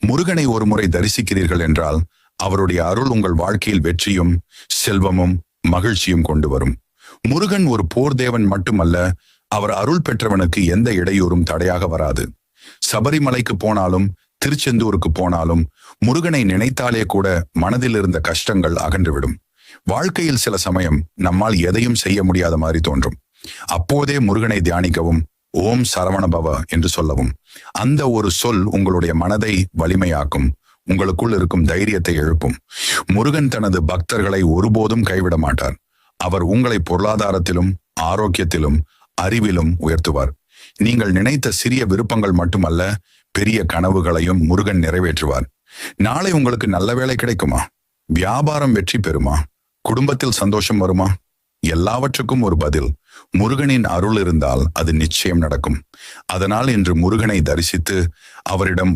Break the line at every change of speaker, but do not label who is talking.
முருகனை ஒரு முறை தரிசிக்கிறீர்கள் என்றால் அவருடைய அருள் உங்கள் வாழ்க்கையில் வெற்றியும் செல்வமும் மகிழ்ச்சியும் கொண்டு வரும். முருகன் ஒரு போர் தேவன் மட்டுமல்ல, அவர் அருள் பெற்றவனுக்கு எந்த இடையூறும் தடையாக வராது. சபரிமலைக்கு போனாலும் திருச்செந்தூருக்கு போனாலும் முருகனை நினைத்தாலே கூட மனதில் இருந்த கஷ்டங்கள் அகன்றுவிடும். வாழ்க்கையில் சில சமயம் நம்மால் எதையும் செய்ய முடியாத மாதிரி தோன்றும். அப்போதே முருகனை தியானிக்கவும், ஓம் சரவண பவ என்று சொல்லவும். அந்த ஒரு சொல் உங்களுடைய மனதை வலிமையாக்கும், உங்களுக்குள் இருக்கும் தைரியத்தை எழுப்பும். முருகன் தனது பக்தர்களை ஒருபோதும் கைவிட மாட்டார். அவர் உங்களை பொருளாதாரத்திலும் ஆரோக்கியத்திலும் அறிவிலும் உயர்த்துவார். நீங்கள் நினைத்த சிறிய விருப்பங்கள் மட்டுமல்ல, பெரிய கனவுகளையும் முருகன் நிறைவேற்றுவார். நாளை உங்களுக்கு நல்ல வேலை கிடைக்குமா? வியாபாரம் வெற்றி பெறுமா? குடும்பத்தில் சந்தோஷம் வருமா? எல்லாவற்றுக்கும் ஒரு பதில், முருகனின் அருள் இருந்தால் அது நிச்சயம் நடக்கும். அதனால் இன்று முருகனை தரிசித்து அவரிடம்